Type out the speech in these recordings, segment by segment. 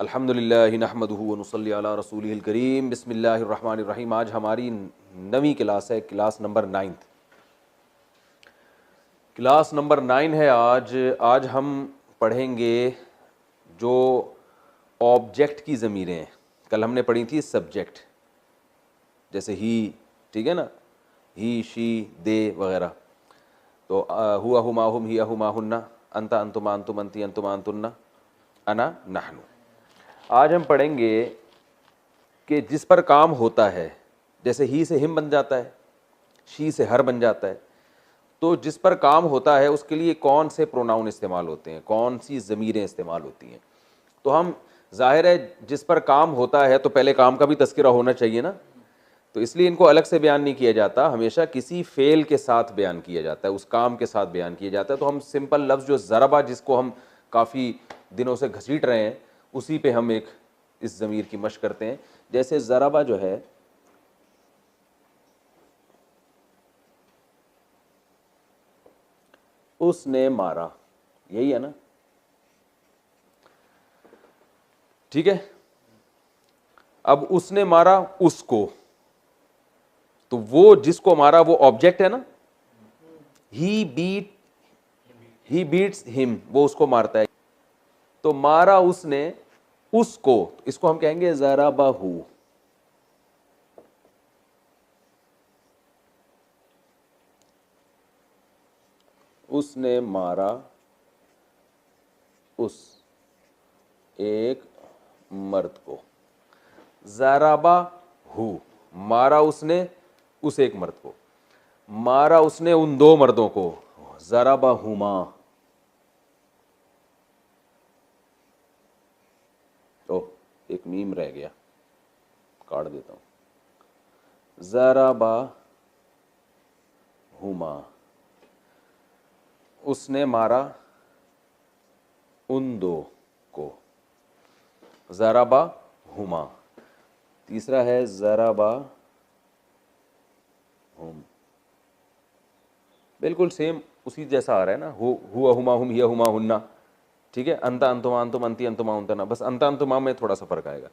अल्हम्दुलिल्लाहि नहमदुहु व नुसल्ली अला रसूलिहिल करीम। बिस्मिल्लाहिर रहमानिर रहीम। आज हमारी नवी क्लास है, क्लास नंबर 9। क्लास नंबर 9 है आज हम पढ़ेंगे जो ऑब्जेक्ट की ज़मीरें हैं। कल हमने पढ़ी थी सब्जेक्ट, जैसे ही, ठीक है ना, ही, शी, दे वगैरह। तो हुआ हुमा हुम हिया हुमा हुन्ना, अंता अंतुमा अंतुम अंती अंतुमा अंतुन्ना, अना नहनु। आज हम पढ़ेंगे कि जिस पर काम होता है, जैसे ही से हिम बन जाता है, शी से हर बन जाता है, तो जिस पर काम होता है उसके लिए कौन से प्रोनाउन इस्तेमाल होते हैं, कौन सी ज़मीरें इस्तेमाल होती हैं। तो हम, जाहिर है जिस पर काम होता है तो पहले काम का भी तज़किरा होना चाहिए ना, तो इसलिए इनको अलग से बयान नहीं किया जाता, हमेशा किसी फ़ेल के साथ बयान किया जाता है, उस काम के साथ बयान किया जाता है। तो हम सिंपल लफ्ज़ जो ज़रबा, जिसको हम काफ़ी दिनों से घसीट रहे हैं, उसी पे हम एक इस ज़मीर की मशक़ करते हैं। जैसे ज़रबा जो है, उसने मारा, यही है ना, ठीक है। अब उसने मारा उसको, तो वो जिसको मारा वो ऑब्जेक्ट है ना। ही बीट्स हिम, वो उसको मारता है। तो मारा उसने उसको, इसको हम कहेंगे ज़रबहू। उसने मारा उस एक मर्द को। ज़रबहू, मारा उसने उस एक मर्द को, मारा उसने उन दो मर्दों को। ज़रबहुमा। ओह, एक मीम रह गया, काट देता हूं। ज़रबहुमा, उसने मारा उन दो को। ज़रबहुमा। तीसरा है ज़रबहुम, बिल्कुल सेम उसी जैसा आ रहा है ना। हुआ हुमा हुम हिया हुमा हुन्ना, ठीक है। अंता अंतुमा अंतुम अंती अंतुमा अंतना, बस अंता अंतुमा में थोड़ा सा फर्क आएगा।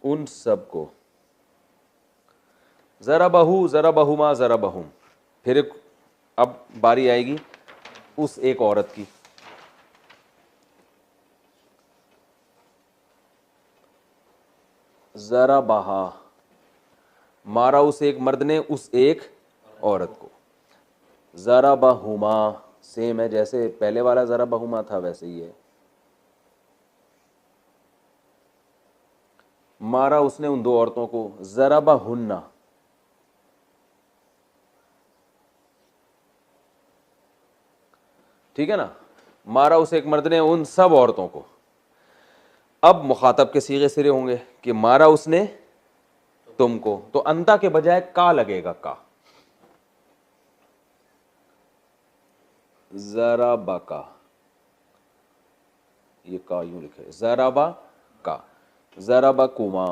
उन सब को। ज़रबहू, ज़रबहुमा, ज़रबहुम। फिर अब बारी आएगी उस एक औरत की। ज़रबहा, मारा उस एक मर्द ने उस एक औरत को। ज़रबहुमा, सेम है, जैसे पहले वाला ज़रबहुमा था वैसे ही है। मारा उसने उन दो औरतों को। ज़रबहुन्ना, ठीक है ना। मारा उस एक मर्द ने उन सब औरतों को। अब मुखातब के सीगे सिरे होंगे कि मारा उसने तुमको, तो अंता के बजाय का लगेगा, का। ज़रबका, ये का यूं लिखे, ज़रबा का। ज़रबकुमा,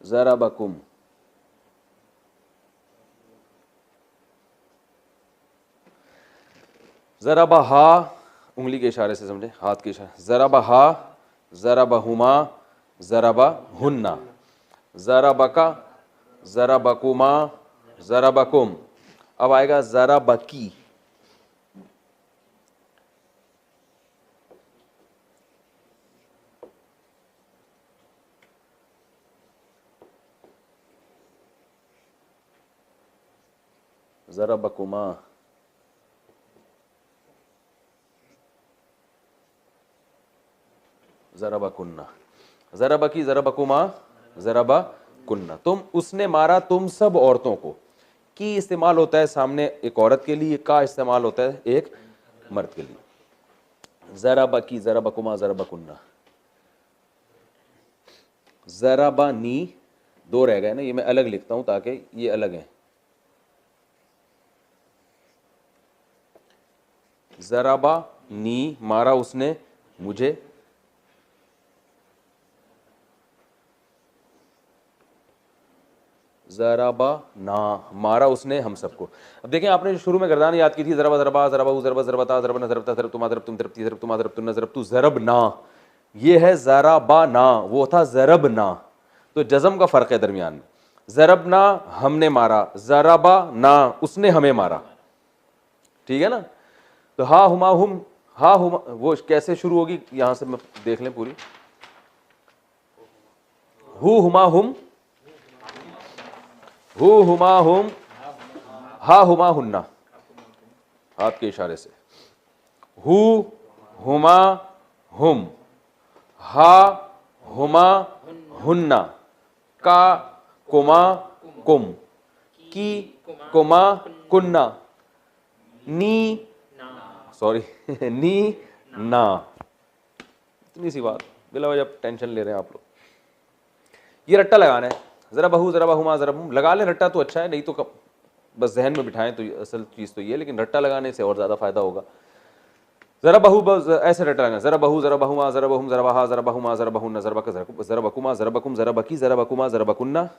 ज़रबकुम। ज़रबहा, उंगली के इशारे से समझे, हाथ के इशारे। ज़रबहा, ज़रबहुमा, ज़रबहुन्ना। ज़रबका, ज़रबकुमा, ज़रबकुम। अब आएगा ज़रबकी। ज़रबकुमा, ज़रबकुन्ना। ज़रबकी, ज़रबकुमा, ज़रबकुन्ना। तुम, उसने मारा तुम सब औरतों को। की इस्तेमाल होता है सामने एक औरत के लिए, का इस्तेमाल होता है एक मर्द के लिए। ज़रबकी, ज़रबकुमा, ज़रबकुन्ना। ज़रबनी, दो रह गए ना, ये मैं अलग लिखता हूं ताकि ये अलग है। ज़रबनी, मारा उसने मुझे। ज़रबा ना, मारा उसने हम सबको। अब देखें, आपने जो शुरू में गर्दान याद की थी, ज़रबा ज़रबा ज़रबा ज़रबा ज़रबता ज़रबना ज़रबता ज़रबतुमा ज़रबतुम ज़रबती ज़रबतुमा ज़रबतुन्ना ज़रबतु ज़रबना, ये है ज़रबा ना, वो था ज़रबना। तो जज़म का फ़र्क है दरमियान में। ज़रबना हमने मारा, ज़रबा ना उसने हमें मारा, ठीक है ना। तो हा हुमा हुम, हा हुमा वो कैसे शुरू होगी, यहां से देख लें पूरी। हु हुमा हुम, हु हुमा हुम, हा हुमा हुन्ना, हाथ के इशारे से। हु हुमा हुम, हा हुमा हुन्ना, का कुमा कुम, की कुमा कुन्ना, नी सॉरी नी ना। इतनी सी बात, बिला वजह टेंशन ले रहे हैं आप लोग। ये रट्टा लगाना है, जरा बहू जरा बहुमा जरा बहू लगा लें रट्टा तो अच्छा है, नहीं तो बस जहन में बिठाएं तो असल चीज़ तो ये, लेकिन रट्टा लगाने से और ज़्यादा फायदा होगा। जरा बहू ऐसे रट्टा लगाना, जरा बहू जरा बहुमा जरा बहुम जरा बहा जरा बहुमा जरा बहुन्ना जरा बका जरा बकुमा जरा बकुम जरा बकी जरा बकुमा जरा बकुन्ना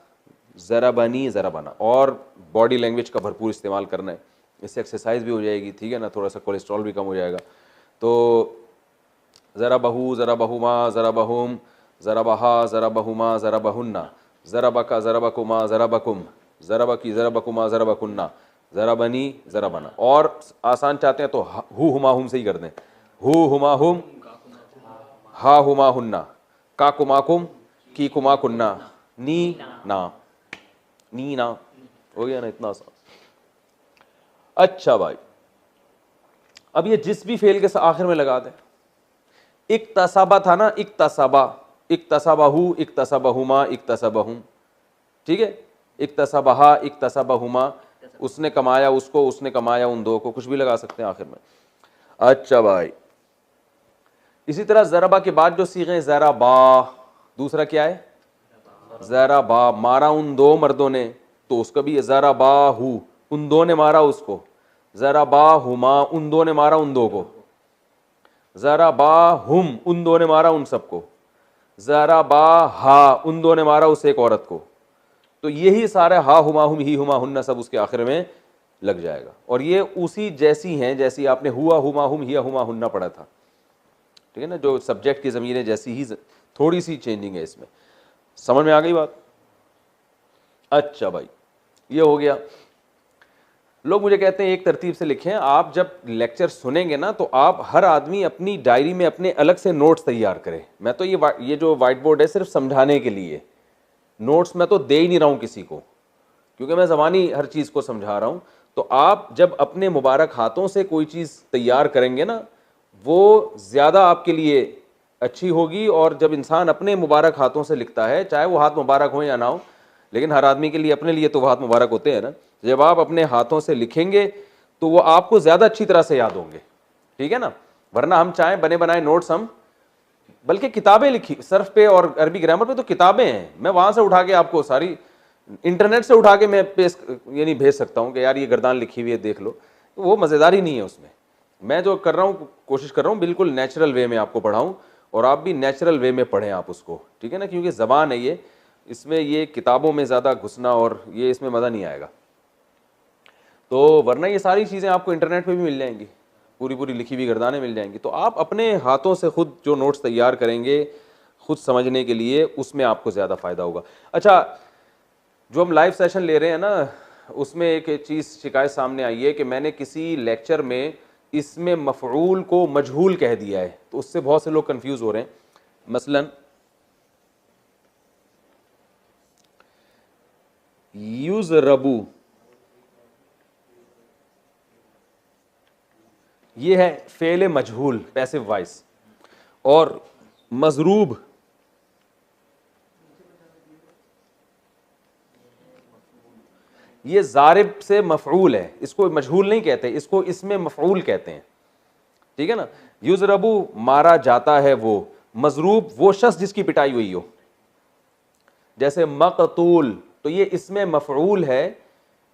जरा बनी जरा बना। और बॉडी लैंग्वेज का भरपूर इस्तेमाल करना है, इससे एक्सरसाइज भी हो जाएगी, ठीक है ना, थोड़ा सा कोलेस्ट्रॉल भी कम हो जाएगा। तो ज़रा बहू ज़रा बहुमा ज़रा बहुम ज़रा बहा ज़रा बहुमा ज़रा बहुन्ना ज़रा बका ज़रा बकुमा ज़रा बकुम ज़रा बकी ज़रा बकुमा ज़रा बकुन्ना ज़रा बनी ज़रा बना। और आसान चाहते हैं तो हु हुमा हुम से ही कर दें, हु हुमा हुम, हा हुमा हुन्ना, का कुमा कुम, की कुमा कुन्ना, नी ना, नी ना। हो गया ना, इतना आसान। अच्छा भाई, अब ये जिस भी फेल के आखिर में लगा दें। इक्तसबा था ना, इक्तसबा, इक्तसबहु इक्तसबहुमा इक्तसबहुम, ठीक है। इक्तसबहा इक्तसबहुमा, उसने कमाया उसको, उसने कमाया उन दो को, कुछ भी लगा सकते हैं आखिर में। अच्छा भाई, इसी तरह ज़रबा के बाद जो सीखे ज़रबा, दूसरा क्या है ज़रबा, मारा उन दो मर्दों ने, तो उसका भी ज़रबाहु, उन दो ने मारा उसको, ज़रबाहुमा, उन दो ने मारा उन दो को, ज़रबाहुम, उन दो ने मारा उन सबको, ज़रबाहा, उन दो ने मारा उस एक औरत को। तो यही सारे हा हुमा हुम ही हुमा हुन्ना सब उसके आखिर में लग जाएगा। और ये उसी जैसी हैं जैसी आपने हुआ हुमा हुम हिया हुमा हुन्ना पढ़ा था, ठीक है ना, जो सब्जेक्ट की ज़मीरें जैसी ही, थोड़ी सी चेंजिंग है इसमें। समझ में आ गई बात। अच्छा भाई, ये हो गया। लोग मुझे कहते हैं एक तरतीब से लिखें। आप जब लेक्चर सुनेंगे ना, तो आप हर आदमी अपनी डायरी में अपने अलग से नोट्स तैयार करें। मैं तो ये जो वाइट बोर्ड है सिर्फ समझाने के लिए, नोट्स मैं तो दे ही नहीं रहा हूं किसी को, क्योंकि मैं ज़बानी हर चीज़ को समझा रहा हूं। तो आप जब अपने मुबारक हाथों से कोई चीज़ तैयार करेंगे ना, वो ज़्यादा आपके लिए अच्छी होगी। और जब इंसान अपने मुबारक हाथों से लिखता है, चाहे वो हाथ मुबारक हो या ना हो, लेकिन हर आदमी के लिए अपने लिए तो वो हाथ मुबारक होते हैं ना, जब आप अपने हाथों से लिखेंगे तो वो आपको ज़्यादा अच्छी तरह से याद होंगे, ठीक है ना। वरना हम चाहें बने बनाए नोट्स, हम बल्कि किताबें लिखी सर्फ पे और अरबी ग्रामर पे, तो किताबें हैं, मैं वहाँ से उठा के आपको सारी इंटरनेट से उठा के मैं पेश यानी भेज सकता हूँ कि यार ये गर्दान लिखी हुई है देख लो। तो वो मज़ेदार ही नहीं है उसमें। मैं जो कर रहा हूँ, कोशिश कर रहा हूँ बिल्कुल नेचुरल वे में आपको पढ़ाऊँ, और आप भी नेचुरल वे में पढ़ें आप उसको, ठीक है ना, क्योंकि ज़बान है ये, इसमें ये किताबों में ज़्यादा घुसना और ये इसमें मज़ा नहीं आएगा। तो वरना ये सारी चीज़ें आपको इंटरनेट पे भी मिल जाएंगी, पूरी पूरी लिखी हुई गर्दानें मिल जाएंगी। तो आप अपने हाथों से खुद जो नोट्स तैयार करेंगे खुद समझने के लिए, उसमें आपको ज़्यादा फ़ायदा होगा। अच्छा, जो हम लाइव सेशन ले रहे हैं ना, उसमें एक चीज़ शिकायत सामने आई है कि मैंने किसी लेक्चर में इसमें मफ़ऊल को मजहूल कह दिया है, तो उससे बहुत से लोग कंफ्यूज हो रहे हैं। मसलन युज़रबू, ये है फेले मजहूल पैसिव वॉइस, और मजरूब ये जारिब से मफऊल है, इसको मजहूल नहीं कहते, इसको इसमें मफऊल कहते हैं, ठीक है ना। युज़रबू मारा जाता है वो, मजरूब वो शख्स जिसकी पिटाई हुई हो। जैसे मकतूल, तो ये इसमें मफऊल है,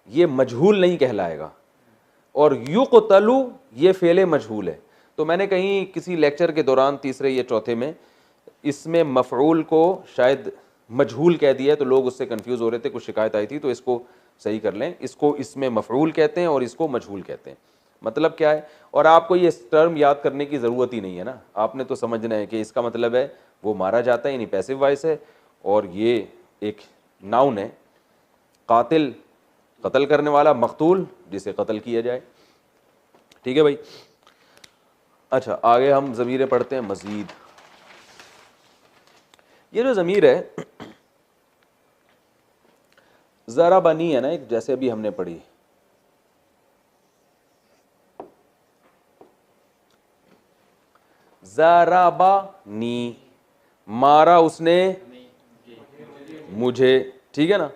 ये मजहूल नहीं कहलाएगा। और युक़तलू ये फ़ेले मजहूल है। तो मैंने कहीं किसी लेक्चर के दौरान, तीसरे या चौथे में, इसमें मफऊल को शायद मजहूल कह दिया है तो लोग उससे कंफ्यूज हो रहे थे, कुछ शिकायत आई थी, तो इसको सही कर लें। इसको इसमें मफऊल कहते हैं और इसको मजहूल कहते हैं। मतलब क्या है, और आपको ये टर्म याद करने की ज़रूरत ही नहीं है ना, आपने तो समझना है कि इसका मतलब है वो मारा जाता है, यानी पैसिव वॉइस है, और ये एक नाउन है, कातिल कत्ल करने वाला, मकतूल जिसे कत्ल किया जाए। ठीक है भाई। अच्छा, आगे हम ज़मीरें पढ़ते हैं मज़ीद। ये जो ज़मीर है ज़रा बनी है ना, एक जैसे अभी हमने पढ़ी, ज़राबा नी, मारा उसने मुझे। ठीक है ना।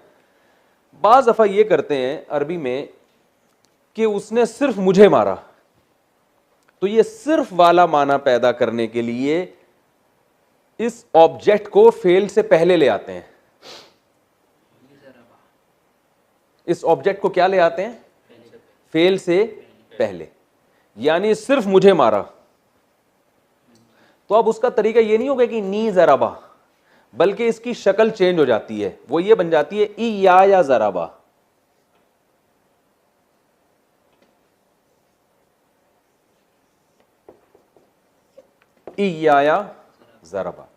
बाज़ दफ़ा ये करते हैं अरबी में कि उसने सिर्फ मुझे मारा, तो ये सिर्फ वाला माना पैदा करने के लिए इस ऑब्जेक्ट को फेल से पहले ले आते हैं। इस ऑब्जेक्ट को क्या ले आते हैं? फेल से पहले, यानी सिर्फ मुझे मारा। तो अब उसका तरीका ये नहीं होगा कि नी ज़राबा, बल्कि इसकी शक्ल चेंज हो जाती है, वो ये बन जाती है ई या ज़राबा। ई या ज़राबा,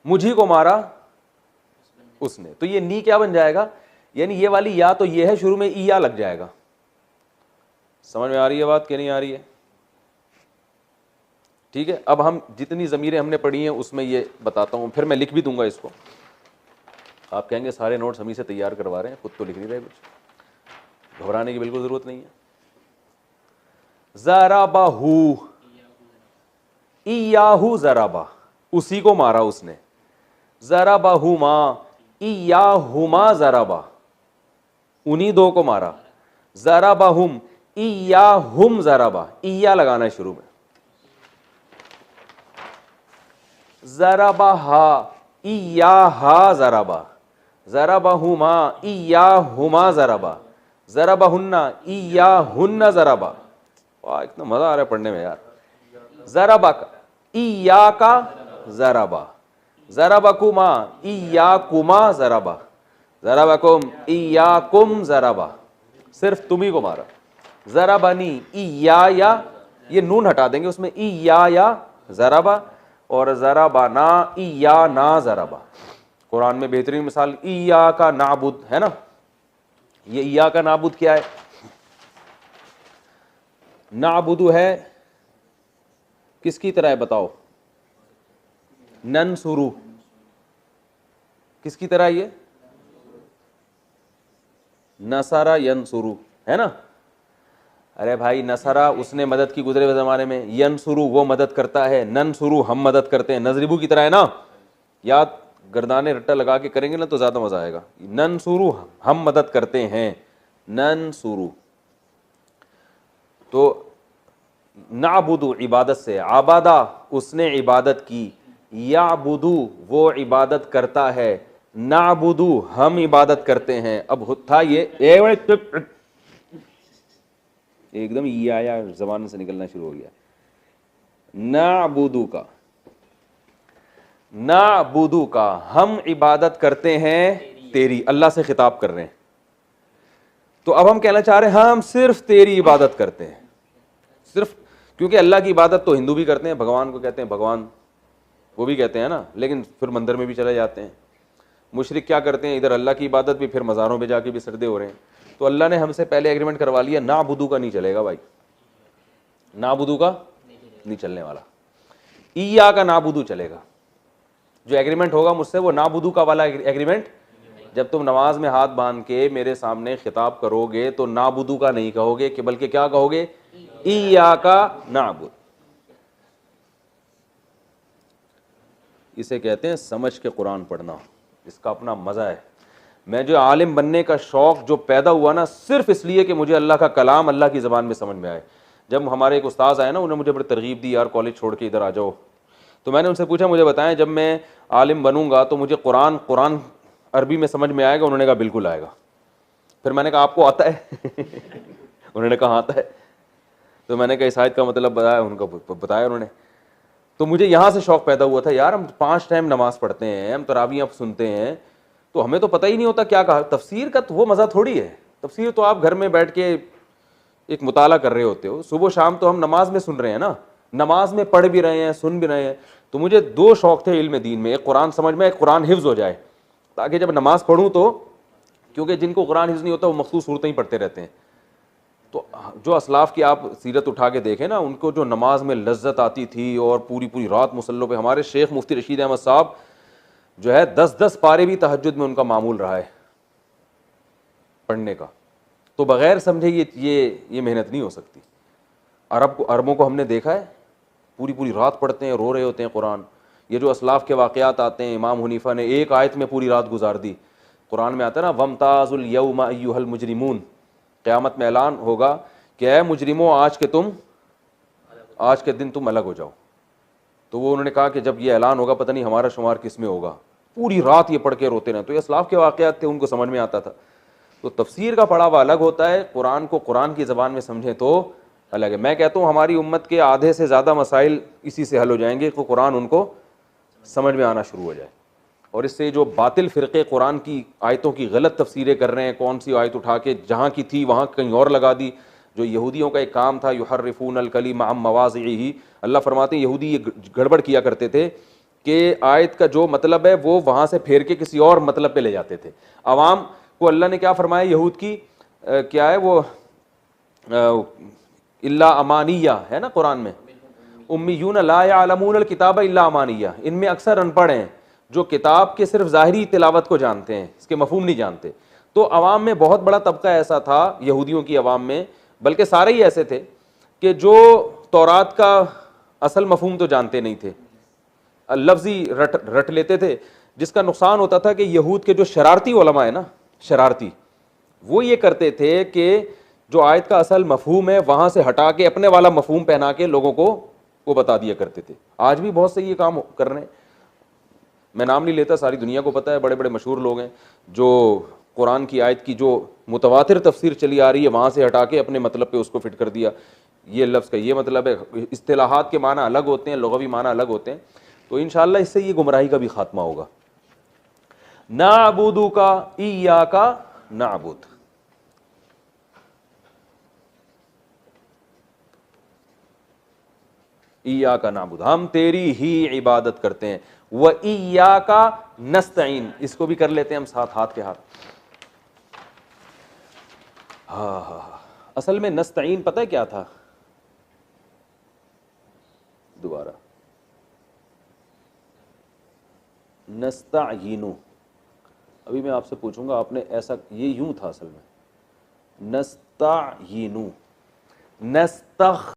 मुझी को मारा उसने, तो ये नी क्या बन जाएगा, यानी ये वाली या तो ये है, शुरू में ई या लग जाएगा। समझ में आ रही है बात कि नहीं आ रही है? ठीक है। अब हम जितनी ज़मीरें हमने पढ़ी हैं उसमें ये बताता हूँ, फिर मैं लिख भी दूंगा इसको। आप कहेंगे सारे नोट्स हम ही से तैयार करवा रहे हैं, खुद तो लिख नहीं रहे, कुछ घबराने की बिल्कुल ज़रूरत नहीं है। ज़राबाहू, इयाहू ज़राबा, उसी को मारा उसने। ज़राबाहुमा, इयाहुमा ज़राबा, उन्हीं दो को मारा। ज़राबाहुम, इयाहुम ज़राबा, इया लगाना है शुरू में। ज़राबाहा, इयाहा ज़राबा, ज़राबाहुमा, इयाहुमा ज़राबा, ज़राबाहुन्ना, इयाहुन्ना ज़राबा। वाह, इतना मजा आ रहा है पढ़ने में यार। ज़राबाका, इयाका ज़राबा, ज़राबाकुमा, इयाकुमा ज़राबा, ज़राबाकुम, इयाकुम ज़राबा, सिर्फ तुम्ही को मारा। ज़राबानी, इया, ये नून हटा देंगे, उसमें इया ज़राबा, और ज़राबाना, इया ना ज़राबा। कुरान में बेहतरीन मिसाल इया का नाबुद है ना। ये इया का नाबुद क्या है? नाबुदु है किसकी तरह है बताओ? ननसुरु, किसकी तरह? ये नसारा यनसुरु है ना। अरे भाई, नसरा उसने मदद की गुजरे हुए ज़माने में, यनसुरु वो मदद करता है, ननसुरु हम मदद करते हैं, नजरिबू की तरह है ना। याद गर्दाने रट्टा लगा के करेंगे ना तो ज़्यादा मज़ा आएगा। ननसुरु हम मदद करते हैं, ननसुरु। तो नाबुदु इबादत से, आबादा उसने इबादत की, याबुदु वो इबादत करता है, नाबुदु हम इबादत करते हैं। अब था ये एकदम या ज़बान से निकलना शुरू हो गया। नाबुदु का, नाबुदु का, हम इबादत करते हैं तेरी, अल्लाह से खिताब कर रहे हैं। तो अब हम कहना चाह रहे हैं हम सिर्फ तेरी इबादत करते हैं, सिर्फ, क्योंकि अल्लाह की इबादत तो हिंदू भी करते हैं, भगवान को कहते हैं भगवान, वो भी कहते हैं ना, लेकिन फिर मंदिर में भी चले जाते हैं। मुशरिक क्या करते हैं, इधर अल्लाह की इबादत भी, फिर मज़ारों पे जाके भी सजदे हो रहे हैं। तो अल्लाह ने हमसे पहले एग्रीमेंट करवा लिया, नाबुदू का नहीं चलेगा भाई, नाबुदू का नहीं चलने वाला, ईया का नाबुदू चलेगा। जो एग्रीमेंट होगा मुझसे वो नाबुदू का वाला एग्रीमेंट। जब तुम नमाज में हाथ बांध के मेरे सामने खिताब करोगे तो नाबुदू का नहीं कहोगे, कि बल्कि क्या कहोगे? ईया का नाबुद। इसे कहते हैं समझ के कुरान पढ़ना, इसका अपना मज़ा है। मैं जो आलिम बनने का शौक़ जो पैदा हुआ ना, सिर्फ इसलिए कि मुझे अल्लाह का कलाम अल्लाह की ज़बान में समझ में आए। जब हमारे एक उस्ताद आए ना, उन्होंने मुझे बड़ी तरगीब दी, यार कॉलेज छोड़ के इधर आ जाओ। तो मैंने उनसे पूछा, मुझे बताएं जब मैं आलिम बनूंगा तो मुझे कुरान अरबी में समझ में आएगा? उन्होंने कहा बिल्कुल आएगा। फिर मैंने कहा आपको आता है? उन्होंने कहा आता है। तो मैंने कहा इस आयत का मतलब बताया, उनको बताया उन्होंने। तो मुझे यहाँ से शौक़ पैदा हुआ था, यार हम 5 टाइम नमाज़ पढ़ते हैं, हम तरावियाँ सुनते हैं, तो हमें तो पता ही नहीं होता क्या कहा। तफसीर का तो वो मज़ा थोड़ी है, तफसीर तो आप घर में बैठ के एक मुताला कर रहे होते हो, सुबह शाम तो हम नमाज में सुन रहे हैं ना, नमाज में पढ़ भी रहे हैं, सुन भी रहे हैं। तो मुझे 2 शौक़ थे इल्म दीन में, एक कुरान समझ में, एक कुरान हिफ्ज़ हो जाए, ताकि जब नमाज पढ़ूँ तो, क्योंकि जिनको कुरान हिफ्ज़ नहीं होता वो मखसूस सूरतें ही पढ़ते रहते हैं। तो जो असलाफ़ की आप सीरत उठा के देखें ना, उनको जो नमाज में लज्जत आती थी और पूरी पूरी रात मुसल्लों पे, हमारे शेख मुफ्ती रशीद अहमद साहब जो है 10-10 पारे भी तहज्जुद में उनका मामूल रहा है पढ़ने का। तो बग़ैर समझे ये मेहनत नहीं हो सकती। अरबों को हमने देखा है, पूरी पूरी रात पढ़ते हैं, रो रहे होते हैं कुरान। ये जो असलाफ़ के वाक़यात आते हैं, इमाम हनीफ़ा ने एक आयत में पूरी रात गुजार दी। कुरान में आता है ना, वमताज़ुल यौमा अय्युहल मुजरिमून, क़यामत में ऐलान होगा कि ऐ मुजरिमों, आज के दिन तुम अलग हो जाओ। तो वो उन्होंने कहा कि जब ये ऐलान होगा पता नहीं हमारा शुमार किस में होगा। पूरी रात ये पढ़ के रोते रहे। तो ये असलाफ़ के वाक़यात थे, उनको समझ में आता था। तो तफसीर का पढ़ावा अलग होता है, कुरान को कुरान की ज़बान में समझें तो अलग है। मैं कहता हूँ हमारी उम्मत के आधे से ज़्यादा मसाइल इसी से हल हो जाएंगे कि कुरान उनको समझ में आना शुरू हो जाए। और इससे जो बातिल फ़िरक़े कुरान की आयतों की गलत तफसीरें कर रहे हैं, कौन सी आयत उठा के जहाँ की थी वहाँ कहीं और लगा दी। जो यहूदियों का एक काम था, युहर्रिफूनल कलिम अम मवाज़िही, अल्लाह फरमाते हैं यहूदी ये गड़बड़ किया करते थे कि आयत का जो मतलब है वो वहाँ से फेर के किसी और मतलब पे ले जाते थे। अवाम को अल्लाह ने क्या फरमाया, यहूद की क्या है वो, इल्ला अमानिया है ना कुरान में, उम्मीयून ला यअलमूनल किताब इल्ला अमानिया, इनमें अक्सर अनपढ़ हैं जो किताब के सिर्फ ज़ाहिरी तिलावत को जानते हैं, इसके मफहूम नहीं जानते। तो अवाम में बहुत बड़ा तबका ऐसा था, यहूदियों की अवाम में, बल्कि सारे ही ऐसे थे कि जो तौरात का असल मफहूम तो जानते नहीं थे, लफ्ज़ी रट लेते थे। जिसका नुकसान होता था कि यहूद के जो शरारती उलमा है ना, शरारती, वो ये करते थे कि जो आयत का असल मफहूम है वहाँ से हटा के अपने वाला मफहूम पहना के लोगों को वो बता दिया करते थे। आज भी बहुत से ये काम कर रहे हैं, मैं नाम नहीं लेता, सारी दुनिया को पता है, बड़े बड़े मशहूर लोग हैं जो कुरान की आयत की जो मुतवातिर तफसीर चली आ रही है वहाँ से हटा के अपने मतलब पे उसको फिट कर दिया, ये लफ्ज़ का ये मतलब है। इस्तिलाहात के माना अलग होते हैं, लुग़वी माना अलग होते हैं। तो इंशाअल्लाह इससे ये गुमराही का भी खात्मा होगा। नाअबुदु का इय्याका नाअबुद, इय्याका नाअबुद, हम तेरी ही इबादत करते हैं। व इय्याका नस्तईन, इसको भी कर लेते हैं हम साथ, हाथ के हाथ। हाँ, असल में नस्तईन पता है क्या था? दोबारा, नस्तईनु, अभी मैं आपसे पूछूंगा, आपने ऐसा, ये यूं था असल में, नस्तईनु, नस्तख